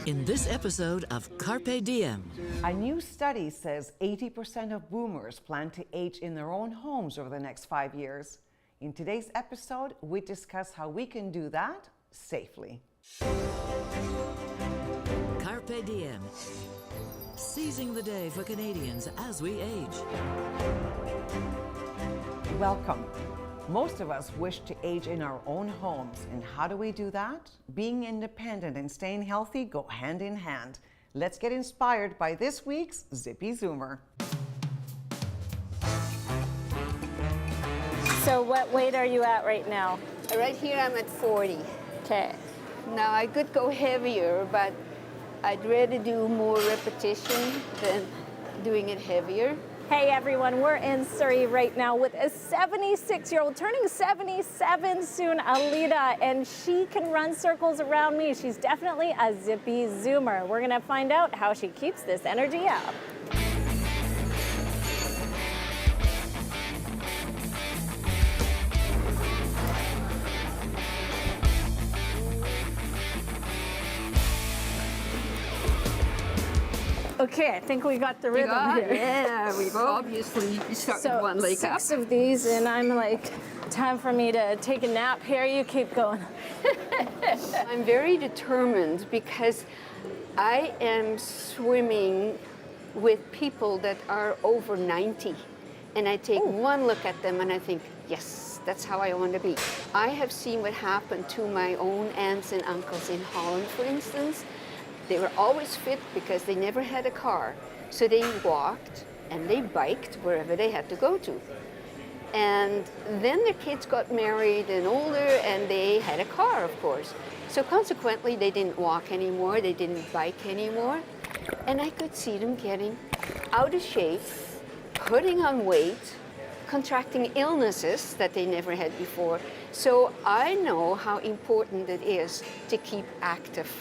In this episode of Carpe Diem. A new study says 80% of boomers plan to age in their own homes over the next 5 years. In today's episode, we discuss how we can do that safely. Carpe Diem. Seizing the day for Canadians as we age. Welcome. Most of us wish to age in our own homes. And how do we do that? Being independent and staying healthy go hand in hand. Let's get inspired by this week's Zippy Zoomer. So what weight are you at right now? Right here I'm at 40. Okay. Now I could go heavier, but I'd rather do more repetition than doing it heavier. Hey everyone, we're in Surrey right now with a 76-year-old, turning 77 soon, Alida, and she can run circles around me. She's definitely a Zippy Zoomer. We're gonna find out how she keeps this energy up. Okay, I think we got the rhythm here. Yeah, we go. Obviously, you start with one leg up. 6 of these, and I'm like, time for me to take a nap here. You keep going. I'm very determined because I am swimming with people that are over 90. And I take one look at them and I think, yes, that's how I want to be. I have seen what happened to my own aunts and uncles in Holland, for instance. They were always fit because they never had a car. So they walked and they biked wherever they had to go to. And then their kids got married and older and they had a car, of course. So consequently, they didn't walk anymore, they didn't bike anymore. And I could see them getting out of shape, putting on weight, contracting illnesses that they never had before. So I know how important it is to keep active.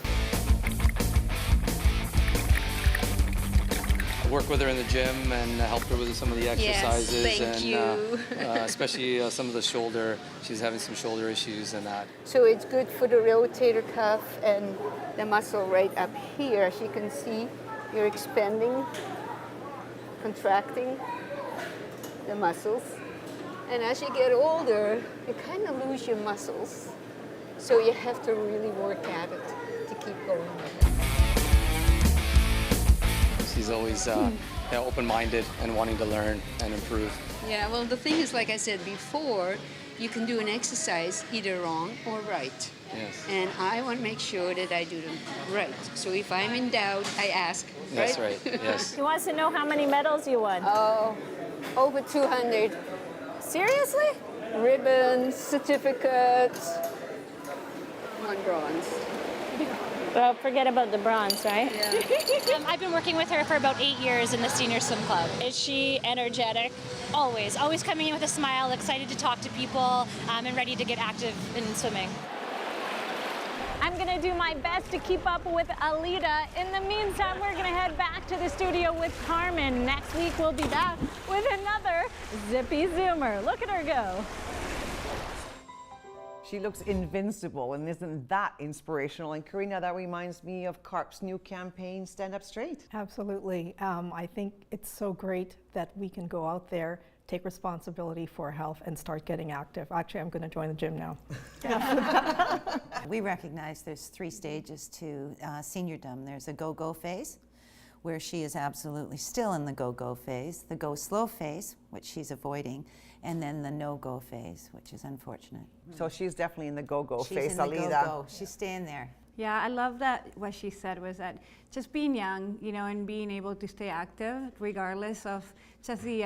Work with her in the gym and help her with some of the exercises. Yes, thank you. Especially some of the shoulder. She's having some shoulder issues and that. So it's good for the rotator cuff and the muscle right up here. As you can see, you're expanding, contracting the muscles. And as you get older, you kind of lose your muscles. So you have to really work at it to keep going with it. She's always open-minded and wanting to learn and improve. Yeah, well, the thing is, like I said before, you can do an exercise either wrong or right. Yes. And I want to make sure that I do them right. So if I'm in doubt, I ask. That's right. Yes. He wants to know how many medals you won. Oh, over 200. Seriously? Ribbons, certificates, one bronze. Well, forget about the bronze, right? Yeah. I've been working with her for about 8 years in the senior swim club. Is she energetic? Always. Always coming in with a smile, excited to talk to people, and ready to get active in swimming. I'm gonna do my best to keep up with Alida. In the meantime, we're gonna head back to the studio with Carmen. Next week, we'll be back with another Zippy Zoomer. Look at her go. She looks invincible, and isn't that inspirational? And Karina, that reminds me of CARP's new campaign, Stand Up Straight. Absolutely. I think it's so great that we can go out there, take responsibility for health, and start getting active. Actually, I'm going to join the gym now. We recognize there's 3 stages to seniordom. There's a go-go phase, where she is absolutely still in the go-go phase, the go-slow phase, which she's avoiding, and then the no-go phase, which is unfortunate. So she's definitely in the go-go phase, She's in the Alida. go-go. She's staying there. Yeah, I love that what she said was that just being young, and being able to stay active regardless of just the,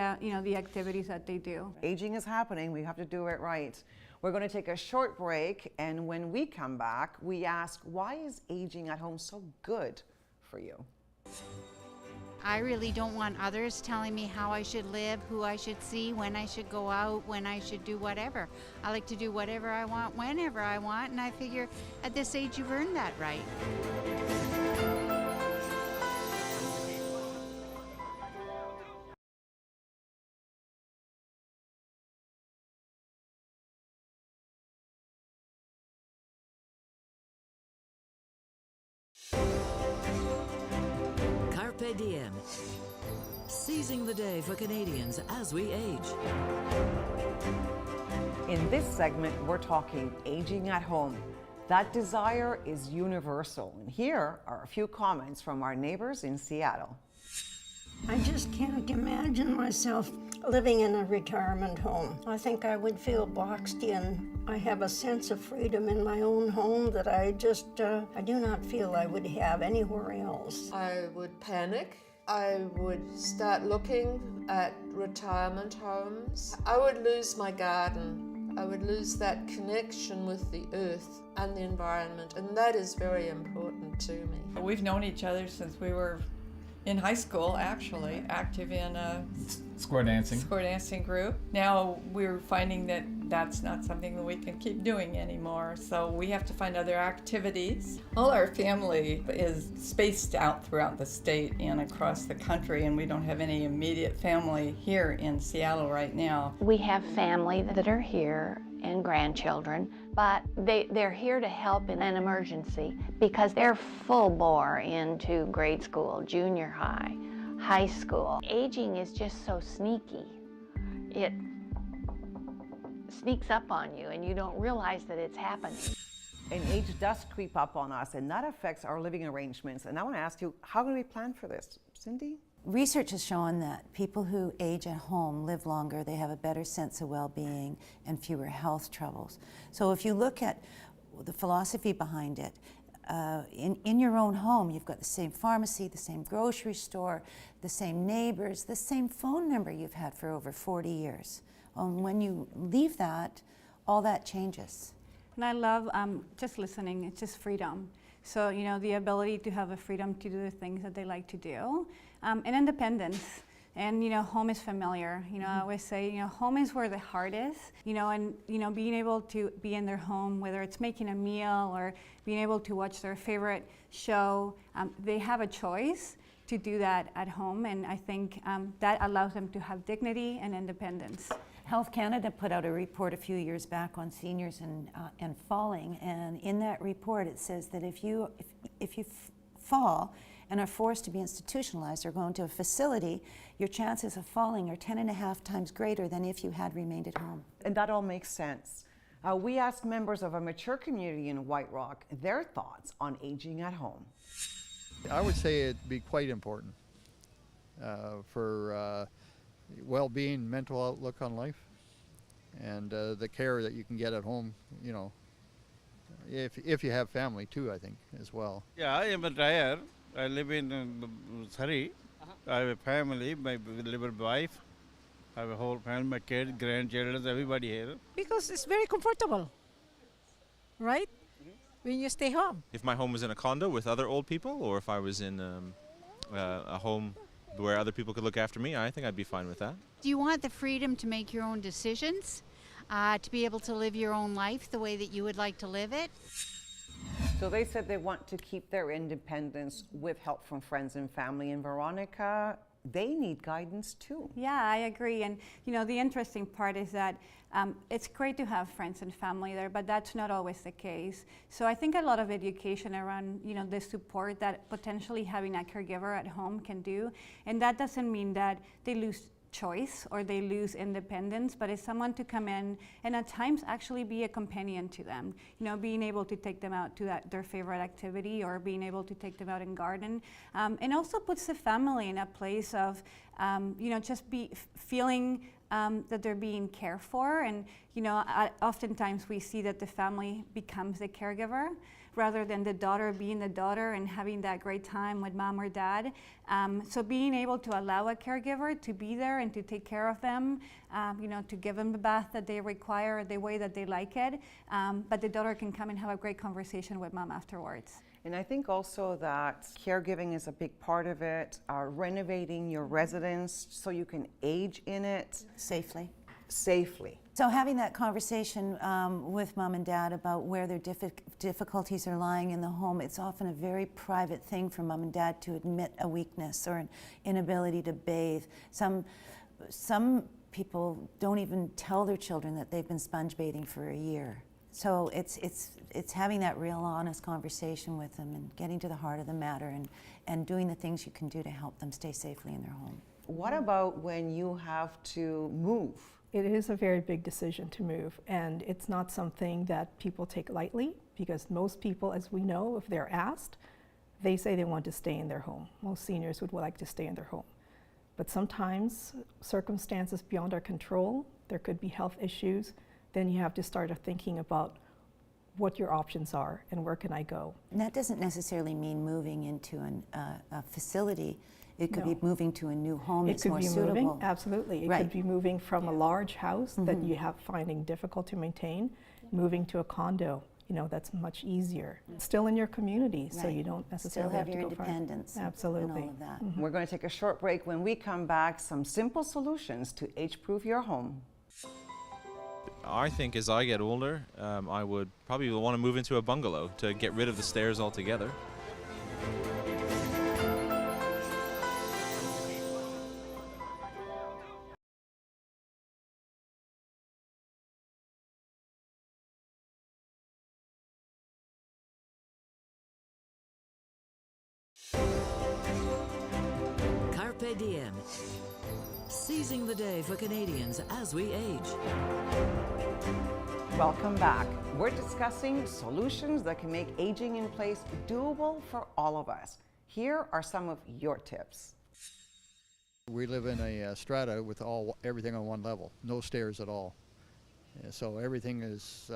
the activities that they do. Aging is happening, we have to do it right. We're going to take a short break, and when we come back, we ask, why is aging at home so good for you? I really don't want others telling me how I should live, who I should see, when I should go out, when I should do whatever. I like to do whatever I want, whenever I want, and I figure at this age you've earned that right. Carpe Diem. Seizing the day for Canadians as we age. In this segment, we're talking aging at home. That desire is universal. And here are a few comments from our neighbors in Seattle. I just can't imagine myself living in a retirement home. I think I would feel boxed in. I have a sense of freedom in my own home that I do not feel I would have anywhere else. I would panic. I would start looking at retirement homes. I would lose my garden. I would lose that connection with the earth and the environment, and that is very important to me. We've known each other since we were in high school, actually, active in a square dancing group. Now we're finding that that's not something that we can keep doing anymore, so we have to find other activities. All our family is spaced out throughout the state and across the country, and we don't have any immediate family here in Seattle right now. We have family that are here and grandchildren, but they're here to help in an emergency because they're full bore into grade school, junior high, high school. Aging is just so sneaky. It sneaks up on you and you don't realize that it's happening. And age does creep up on us, and that affects our living arrangements. And I want to ask you, how can we plan for this? Cindy? Research has shown that people who age at home live longer, they have a better sense of well-being and fewer health troubles. So if you look at the philosophy behind it, in your own home, you've got the same pharmacy, the same grocery store, the same neighbors, the same phone number you've had for over 40 years. When you leave that, all that changes. And I love just listening. It's just freedom. So, you know, the ability to have the freedom to do the things that they like to do, and independence. And, you know, home is familiar. You know, I always say, you know, home is where the heart is, you know, and, you know, being able to be in their home, whether it's making a meal or being able to watch their favorite show, they have a choice to do that at home. And I think that allows them to have dignity and independence. Health Canada put out a report a few years back on seniors and falling, and in that report it says that if you fall and are forced to be institutionalized or go into a facility, your chances of falling are 10.5 times greater than if you had remained at home. And that all makes sense. We asked members of a mature community in White Rock their thoughts on aging at home. I would say it'd be quite important for well-being, mental outlook on life, and the care that you can get at home, you know, if you have family too, I think, as well. Yeah, I am retired. I live in Surrey. I have a family, my little wife. I have a whole family, my kids, grandchildren, everybody here. Because it's very comfortable, right? When you stay home. If my home was in a condo with other old people, or if I was in a home where other people could look after me, I think I'd be fine with that. Do you want the freedom to make your own decisions, to be able to live your own life the way that you would like to live it? So they said they want to keep their independence with help from friends and family. And Veronica, they need guidance too. Yeah, I agree. And you know, the interesting part is that it's great to have friends and family there, but that's not always the case. So I think a lot of education around, you know, the support that potentially having a caregiver at home can do. And that doesn't mean that they lose choice or they lose independence, but it's someone to come in and at times actually be a companion to them. You know, being able to take them out to their favorite activity or being able to take them out and garden. And also puts the family in a place of, you know, just feeling that they're being cared for. And, you know, oftentimes we see that the family becomes the caregiver rather than the daughter being the daughter and having that great time with mom or dad. So being able to allow a caregiver to be there and to take care of them, you know, to give them the bath that they require the way that they like it, but the daughter can come and have a great conversation with mom afterwards. And I think also that caregiving is a big part of it, renovating your residence so you can age in it safely. So having that conversation with mom and dad about where their difficulties are lying in the home, it's often a very private thing for mom and dad to admit a weakness or an inability to bathe. Some people don't even tell their children that they've been sponge bathing for a year. So it's having that real honest conversation with them and getting to the heart of the matter and doing the things you can do to help them stay safely in their home. What about when you have to move? It is a very big decision to move, and it's not something that people take lightly, because most people, as we know, if they're asked, they say they want to stay in their home. Most seniors would like to stay in their home. But sometimes circumstances beyond our control, there could be health issues, then you have to start thinking about what your options are and where can I go. And that doesn't necessarily mean moving into a facility. It could No. be moving to a new home It that's could more be suitable. moving, absolutely. It Right. could be moving from a large house that Mhm. you have finding difficult to maintain, moving to a condo. You know, that's much easier. Still in your community, so Right. you don't necessarily Still have to your go far. independence Absolutely. and all of that. We're going to take a short break. When we come back, some simple solutions to age-proof your home. I think as I get older, I would probably want to move into a bungalow to get rid of the stairs altogether. Carpe Diem. Seizing the day for Canadians as we age. Welcome back. We're discussing solutions that can make aging in place doable for all of us. Here are some of your tips. We live in a strata with everything on one level, no stairs at all. So everything is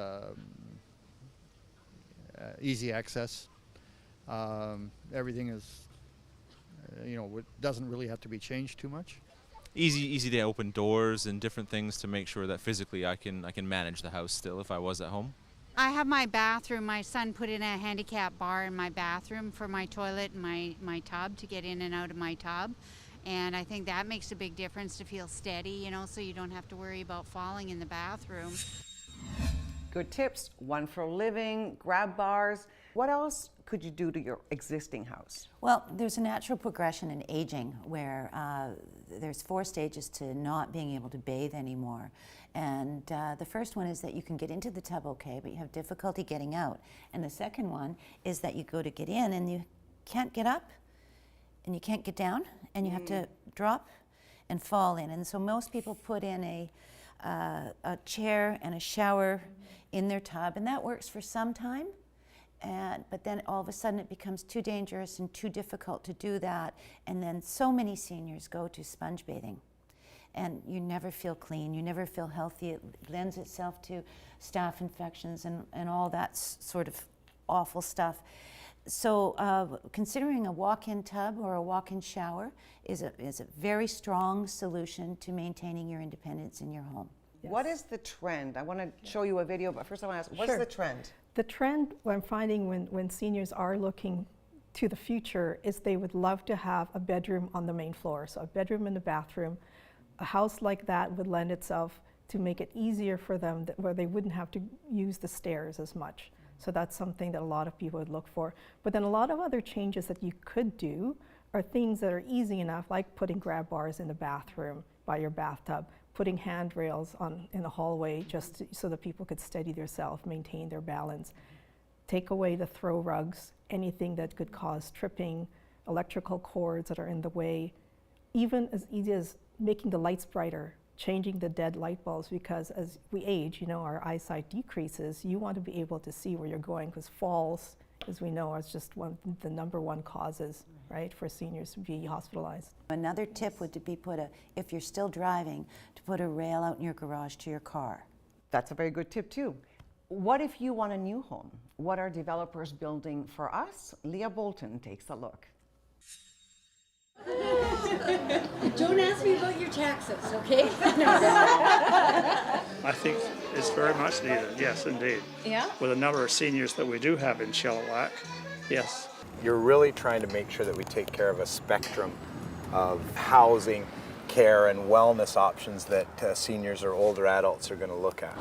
easy access. Everything is, doesn't really have to be changed too much. Easy to open doors and different things to make sure that physically I can manage the house still if I was at home. I have my bathroom. My son put in a handicap bar in my bathroom for my toilet and my tub to get in and out of my tub. And I think that makes a big difference to feel steady, so you don't have to worry about falling in the bathroom. Good tips, one for living, grab bars. What else could you do to your existing house? Well, there's a natural progression in aging where there's 4 stages to not being able to bathe anymore. And the first one is that you can get into the tub okay, but you have difficulty getting out. And the second one is that you go to get in and you can't get up and you can't get down and you have to drop and fall in. And so most people put in a chair and a shower in their tub, and that works for some time. But then all of a sudden it becomes too dangerous and too difficult to do that. And then so many seniors go to sponge bathing. And you never feel clean, you never feel healthy. It lends itself to staph infections and all that sort of awful stuff. So considering a walk-in tub or a walk-in shower is a very strong solution to maintaining your independence in your home. Yes. What is the trend? I want to show you a video, but first I want to ask, what's Sure. the trend? The trend I'm finding when seniors are looking to the future is they would love to have a bedroom on the main floor. So a bedroom and a bathroom. A house like that would lend itself to make it easier for them where they wouldn't have to use the stairs as much. So that's something that a lot of people would look for. But then a lot of other changes that you could do are things that are easy enough, like putting grab bars in the bathroom by your bathtub, putting handrails in the hallway just so that people could steady themselves, maintain their balance. Take away the throw rugs, anything that could cause tripping, electrical cords that are in the way, even as easy as making the lights brighter, changing the dead light bulbs, because as we age, our eyesight decreases. You want to be able to see where you're going, because falls, as we know, is just the number one causes, right, for seniors to be hospitalized. Another tip would be if you're still driving, to put a rail out in your garage to your car. That's a very good tip too. What if you want a new home? What are developers building for us? Leah Bolton takes a look. Don't ask me about your taxes, okay? I think it's very much needed, yes, indeed. Yeah? With a number of seniors that we do have in Chilliwack, yes. You're really trying to make sure that we take care of a spectrum of housing, care, and wellness options that seniors or older adults are going to look at.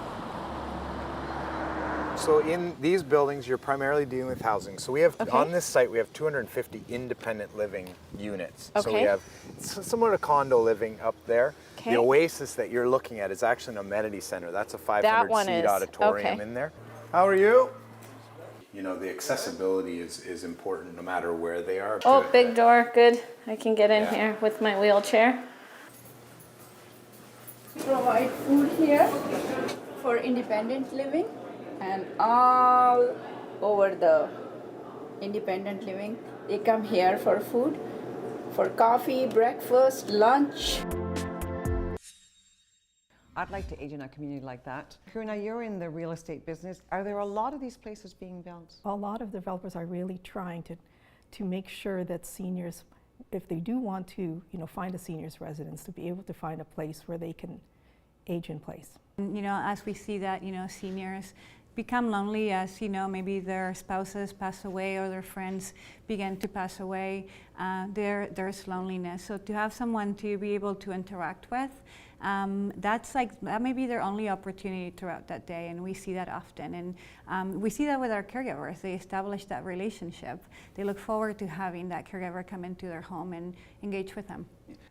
So in these buildings, you're primarily dealing with housing. So we have, on this site, we have 250 independent living units. So we have similar to condo living up there. The Oasis that you're looking at is actually an amenity center. That's a 500-seat auditorium in there. How are you? You know, the accessibility is important no matter where they are. Oh, big door, good. I can get in here with my wheelchair. Provide food here for independent living, and all over the independent living, they come here for food, for coffee, breakfast, lunch. I'd like to age in a community like that. Karina, you're in the real estate business. Are there a lot of these places being built? A lot of developers are really trying to make sure that seniors, if they do want to, find a senior's residence, to be able to find a place where they can age in place. As we see that, seniors become lonely as, maybe their spouses pass away or their friends begin to pass away, there's loneliness. So to have someone to be able to interact with, that may be their only opportunity throughout that day, and we see that often. And we see that with our caregivers. They establish that relationship. They look forward to having that caregiver come into their home and engage with them.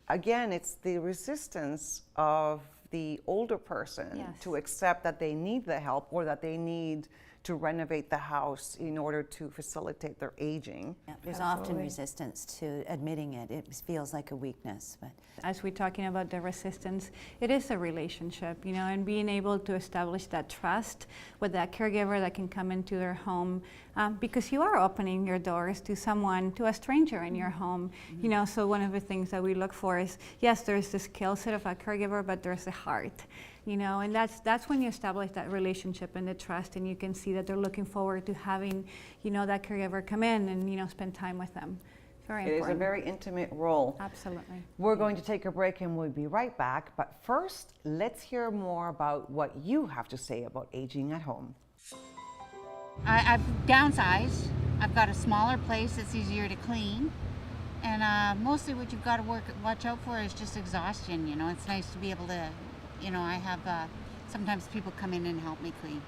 Again, it's the resistance of the older person to accept that they need the help or that they need to renovate the house in order to facilitate their aging. Yeah, there's often resistance to admitting it. It feels like a weakness. But as we're talking about the resistance, it is a relationship, and being able to establish that trust with that caregiver that can come into their home, because you are opening your doors to someone, to a stranger in your home. So one of the things that we look for is, yes, there's the skill set of a caregiver, but there's the heart. And that's when you establish that relationship and the trust, and you can see that they're looking forward to having, that caregiver come in and, spend time with them. Very important. It is a very intimate role. Absolutely. We're going to take a break and we'll be right back. But first, let's hear more about what you have to say about aging at home. I've downsized. I've got a smaller place that's easier to clean. And mostly what you've got to watch out for is just exhaustion. It's nice to be able to, I have sometimes people come in and help me clean.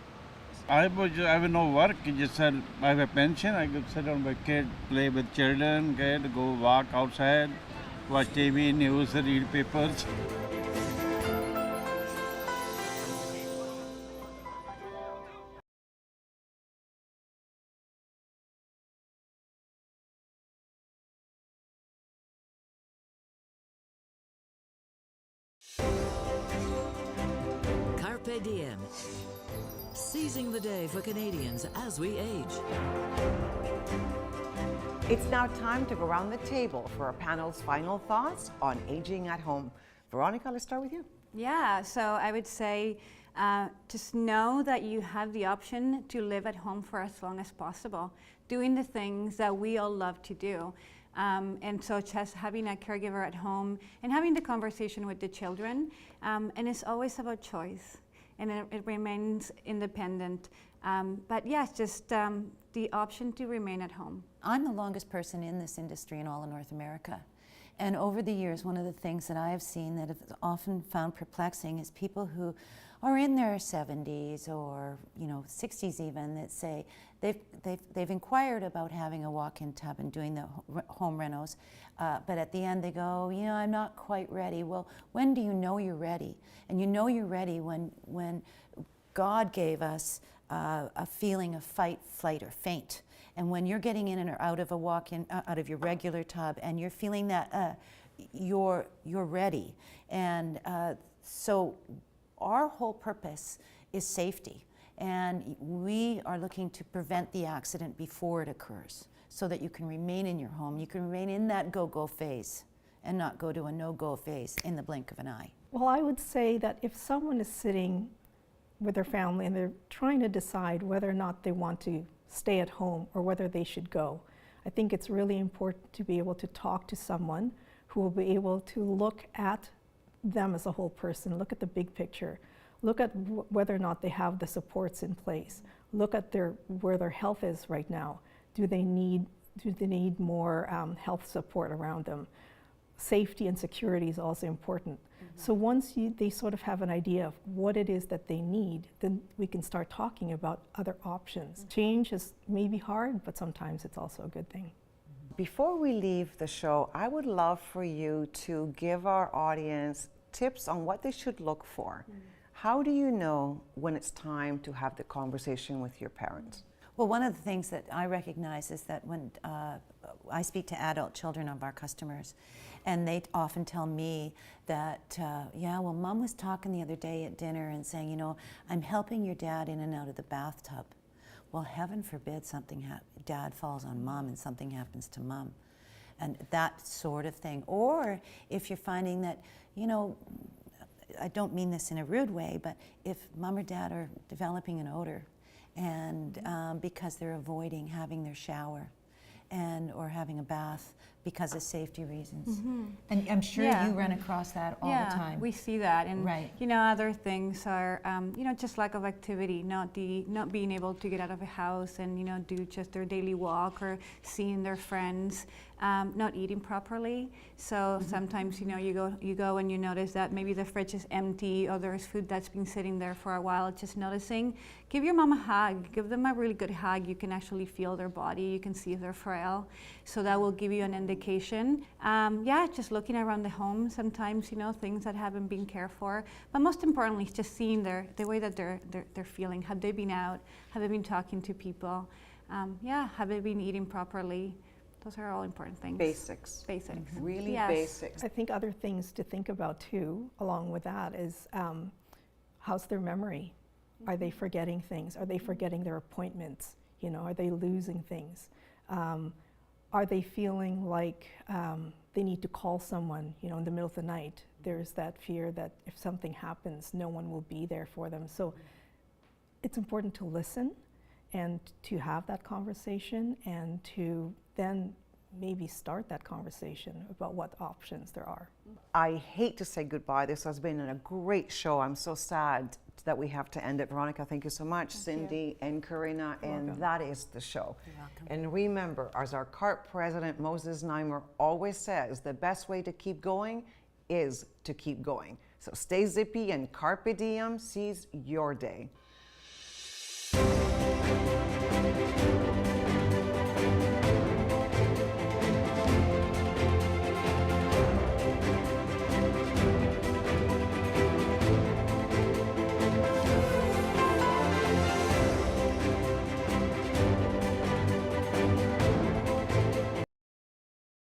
I have no work. Just said I have a pension. I could sit on my kid, play with children, go walk outside, watch TV, news, read papers. Carpe Diem. Seizing the day for Canadians as we age. It's now time to go around the table for our panel's final thoughts on aging at home. Veronica, let's start with you. Yeah, so I would say just know that you have the option to live at home for as long as possible, doing the things that we all love to do. And so just having a caregiver at home and having the conversation with the children, and it's always about choice, and it remains independent. But yes, just the option to remain at home. I'm the longest person in this industry in all of North America. And over the years, one of the things that I have seen that have often found perplexing is people who are in their 70s or 60s even, that say they've inquired about having a walk-in tub and doing the home renos, but at the end they go, I'm not quite ready. Well, when do you know you're ready? And you know you're ready when God gave us a feeling of fight, flight, or faint. And when you're getting in and out of a walk-in, out of your regular tub, and you're feeling that you're ready. And so our whole purpose is safety. And we are looking to prevent the accident before it occurs so that you can remain in your home. You can remain in that go-go phase and not go to a no-go phase in the blink of an eye. Well, I would say that if someone is sitting with their family and they're trying to decide whether or not they want to stay at home or whether they should go, I think it's really important to be able to talk to someone who will be able to look at them as a whole person, look at the big picture, look at whether or not they have the supports in place, look at where their health is right now. Do they need more health support around them? Safety and security is also important. So once they sort of have an idea of what it is that they need, then we can start talking about other options. Change is maybe hard, but sometimes it's also a good thing. Before we leave the show, I would love for you to give our audience tips on what they should look for. How do you know when it's time to have the conversation with your parents? Well, one of the things that I recognize is that when I speak to adult children of our customers, and they often tell me that, yeah, well, Mom was talking the other day at dinner and saying, you know, I'm helping your dad in and out of the bathtub. Well, heaven forbid Dad falls on Mom and something happens to Mom. And that sort of thing. Or if you're finding that, you know, I don't mean this in a rude way, but if Mom or Dad are developing an odor, and because they're avoiding having their shower or having a bath because of safety reasons. And I'm sure you run across that all the time. We see that, and right. you know, other things are you know, just lack of activity, not being able to get out of a house and, you know, do just their daily walk or seeing their friends, not eating properly. So sometimes, you know, you go and you notice that maybe the fridge is empty or there's food that's been sitting there for a while. Just noticing. Give your mom a hug. Give them a really good hug. You can actually feel their body. You can see if they're frail. So that will give you an indication. Yeah, just looking around the home. Sometimes, you know, things that haven't been cared for. But most importantly, just seeing the way that they're feeling. Have they been out? Have they been talking to people? Yeah, have they been eating properly? Those are all important things. Basics. Basics. Really Yes. basics. I think other things to think about too, along with that, is how's their memory? Are they forgetting things? Are they forgetting their appointments? You know, are they losing things? Are they feeling like they need to call someone, you know, in the middle of the night? There's that fear that if something happens, no one will be there for them. So it's important to listen and to have that conversation and to then maybe start that conversation about what options there are. I hate to say goodbye. This has been a great show. I'm so sad that we have to end it. Veronica, thank you so much. Cindy and Karina, and that is the show. You're welcome. And remember, as our CARP president, Moses Neimer, always says, the best way to keep going is to keep going. So stay zippy and Carpe Diem. Seize your day.